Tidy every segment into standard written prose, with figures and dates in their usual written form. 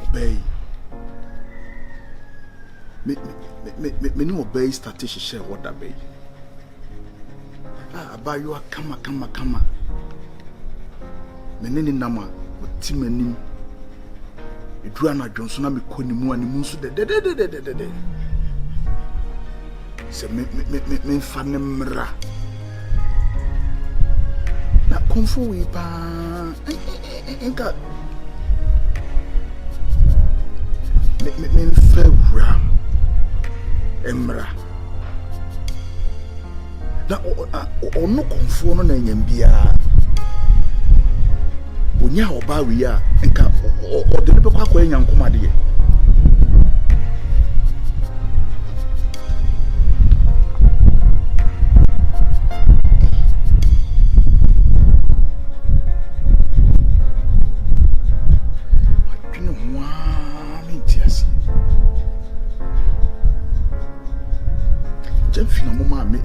obey. Me no obey start to share what that be. About you are kama. Meneni nama oti manim. Edura na Johnson na me koni mu animu so de. Se me fa ne mra. Na konfu wi pa. Enka me fa wura. Emra. Na ono konfu no na nyam bia. Onya oba wi a enka o de be kwa kwa nyankomade. Gyamfi na mama me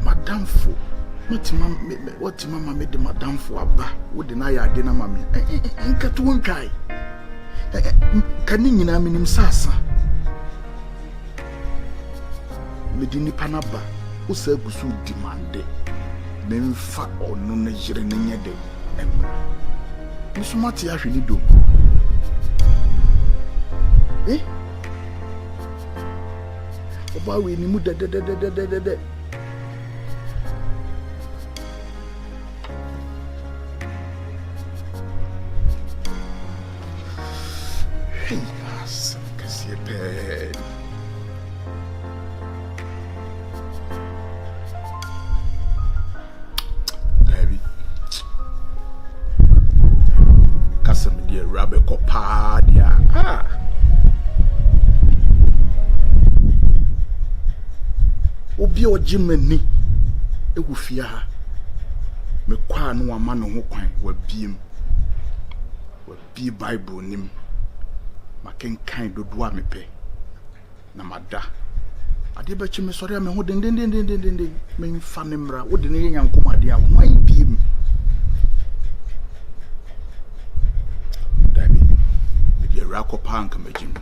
madam fo what mama made the madam for aba wo de na ya ade na mama enka to wontwai kani nyina minim sasa medini panaba wo sa gusu demande memfa onu na jire na nyede emra musumati ahwe ni do oba we ni mu de hey as kasi pe David kasam die rabe ko pa dia obi ojimani egufia ha me kwa no ama no ho kwan wa bi bible nim makenkan dodo a mepe na mada ade ba chi me sori me ho den me mfa ne mra wo de ne yankomade a wan biem dabi me de rakopa anka magim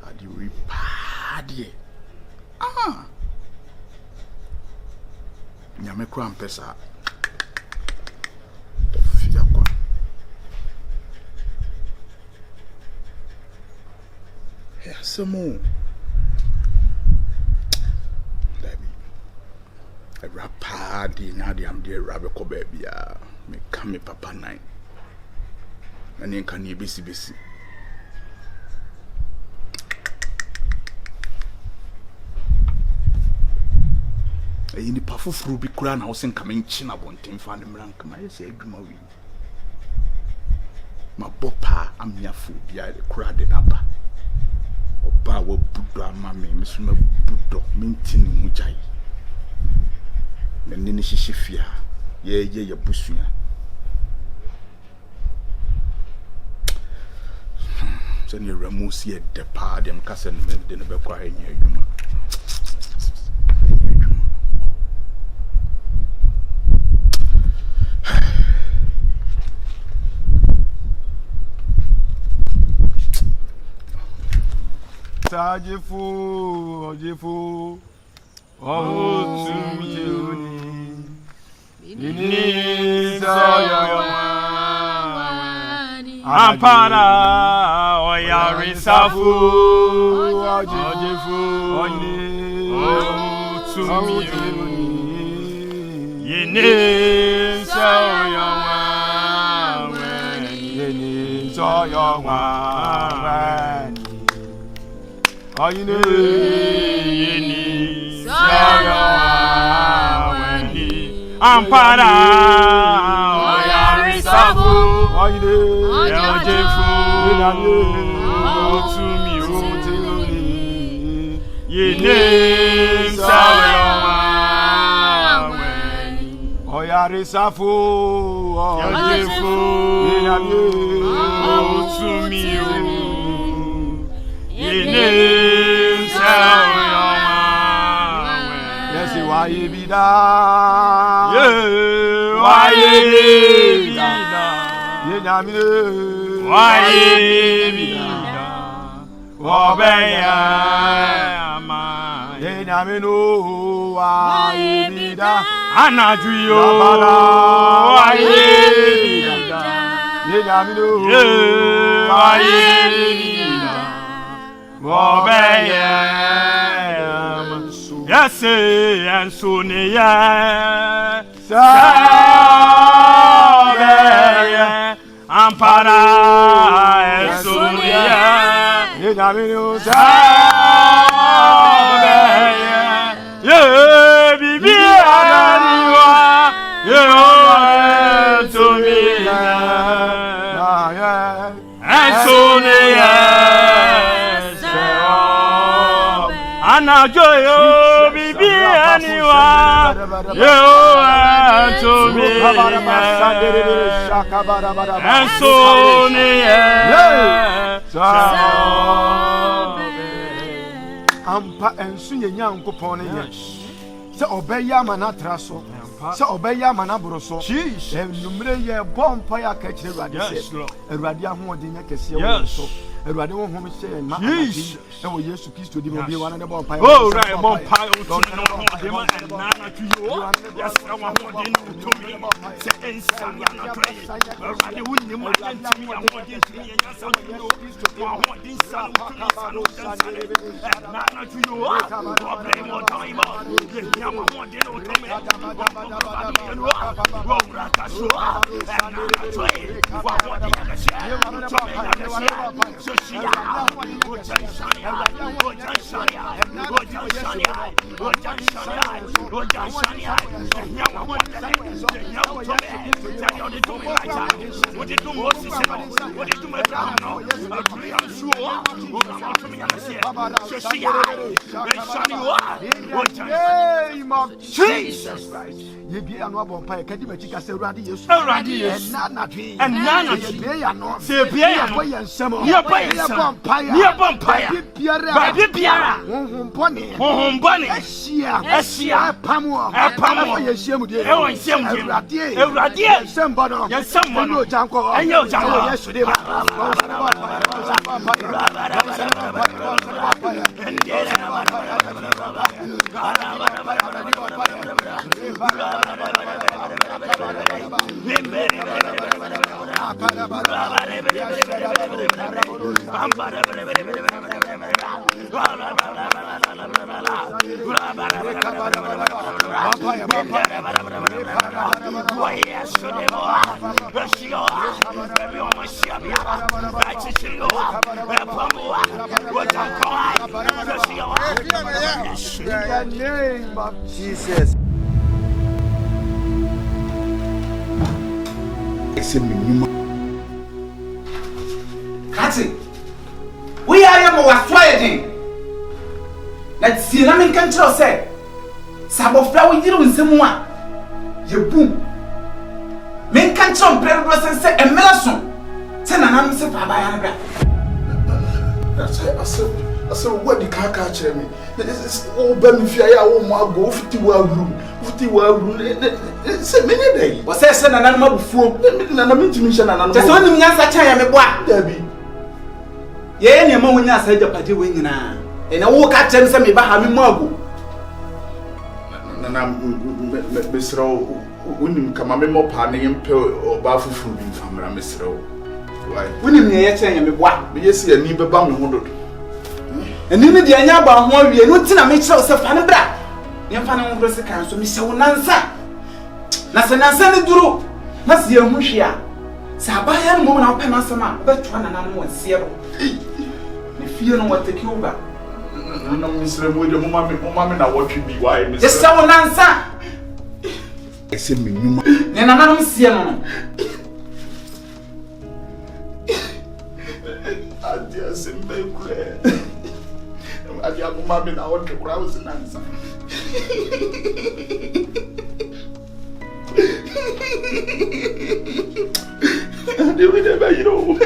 ade wi adie nyame kura mpesa tofia kwa samo dabi rapa di na di am de rabe ko bebia me kame papa nine na ne nka ne besi ni pafufuru bi kura na wo sen kama nchi na bonten fa ne mrank ma yesi adwuma wi ma bopa amnyafo bia kura de naba oba wo budo ama me mesuma budo mentini hujai menni hihifia ye busua sani ramusi e de pa dem kasa ne de ne be kwa enya adwuma Ojefu, oh, to me, Ampara, oya risafu, Ojefu, oh, to me, Yene, so your one. Oh, you know, Ampara, oh, Yarisafu, oh, you know, to me, ye name, oh, Yarisafu, oh, to me, yes, why you be da? Yeah, why you be da? Yes, and soon, yeah, Ampara, and soon, yeah, Bibi, you to me, and soon, Anna Joyo, Bibi, anyone, you to me, and soon, Ampa and soon young coupon, so obey Yamana Traso, so obey Yamana Broso, and Numre bonfire catch a radius, a radium more than yes. A radio home say, and we used to kiss to the one of the bonfire. Oh, right, bonfire, and Nana to you. Yes, I want to me. Say, and some I wouldn't you want to me. I want to see, and yes, I want this son to Nana to you. What blame or time? I want to Jesus Christ. You be a noble pie, Kadimachika, say radius, and Nana, say, Pierre, and some near bonfire, Pony, Esia, Pamua, in the name of Jesus. We are more fighting. Let's see, I mean, can't you say? Sabofla, we didn't see more. You boom. Men can't jump, and say, a melon. Send an answer for my I said, what the car catch me? This all benefit. I won't go 50 room. 50 room. Say, many days. Was I send an animal before? And I mean to mention an animal. Just only answer time, what, Debbie? Yea, any moment I said the party wing now. And I walk at them, some about having more. And I'm Mr. Winning come more panning and pill or baffle food in family, Mr. Why? Winning the air saying, what? Yes, a neighbor bound 100. And you need the Anyaba, one we are not in a mixture of Fanabra. Yamfana was the council, Mr. Nansa. Nasanasa Duru, Monsieur Mushia. Sabayan Mona Panasama, but one and one zero. If you know what the Cuba. No, Mr. William, Mamma, what should be why, Mr. Just so Nansa. I said, me, then another Siano. I just am very clear. I have Mamma, I want to browse an answer. They will never, you know.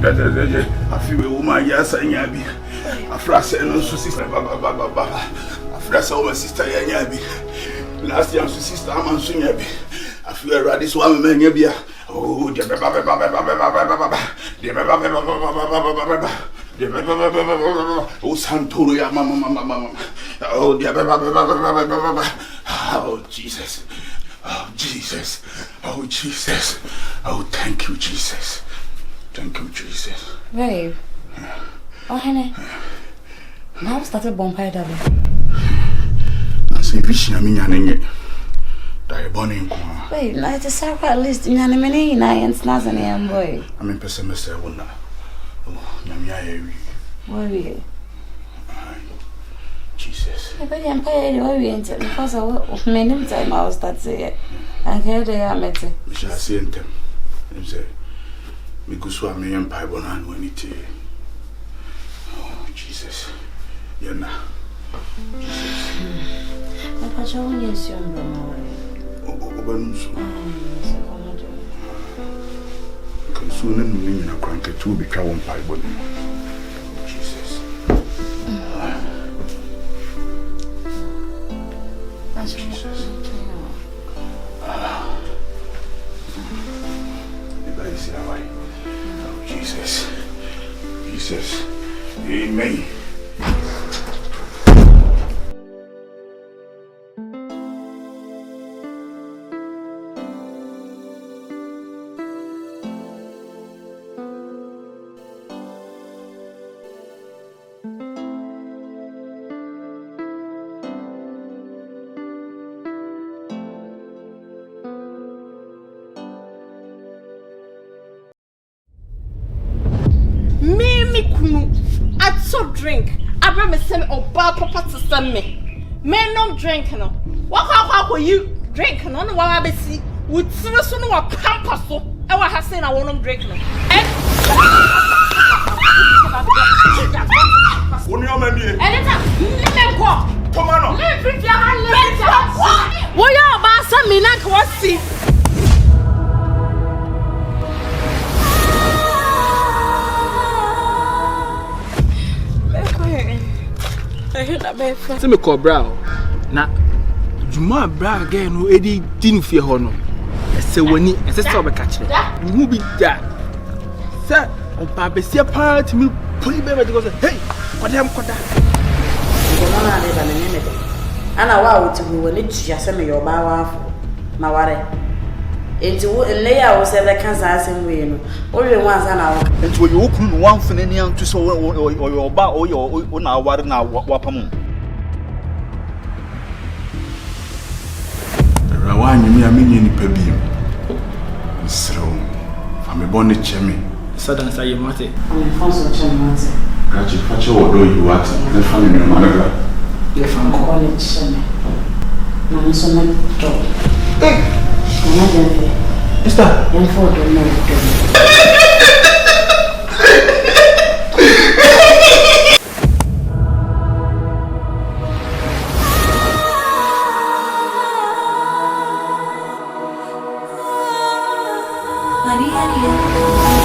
I feel a woman, yes, and Yabi. A frase and also sister, Baba. A frase of my sister, Yabi. Last year, sister, I'm soon Yabi. I feel a this one man, Yabia. Oh, oh, Santoria, Mama. Oh, oh, Jesus. Oh, Jesus. Oh, Jesus. Oh, thank you, Jesus. Thank you, Jesus. Babe. Oh, honey. Now started bonfire double. I say, Vision, I mean, I bonning. Wait, like the circle at least in an many and snaz and young boy. I mean, Pessimist, I will not. Oh, Namia, worry. Jesus. I bet I'm paid oriented because of many time I was that say, and here they are met. We shall see them. Them say, because I may empire bonan when it. Oh, Jesus. You're not. Jesus. My patron is young. Soon and living a cranky to be cow and pie body. Jesus. That's Jesus. Oh, Jesus. Jesus. Amen. I saw drink. I brought me some bar papa to send me. Men no drink no. What will you drink no? No, I be see. Would see us no a pampas so. I was saying I won't drink no. Come on. What you about some me not what see? Se me cobra na juma bra again no edi din fie ho no ese wani ese se obeka kire hu bi da se opa besia part me poli be me go say hey kodam koda Ngoma na de ba ne me de ana wa wuti bu wani tuya se me yo ba wa ma ware enti wo le ya wo se be kan sa asem we no o we wan sa na wo enti wo yo kunu no wan fene ni antu so o ba o na aware na wapam Rawan you me ni pa bi sro fa me bonne cheme sadan sa yemate am fonso chemate gachi fache wodo you what na fa me no managa le fan ko le cheme na ni so me to Mama Gyamfi. Mister, I'm for the no. Maria.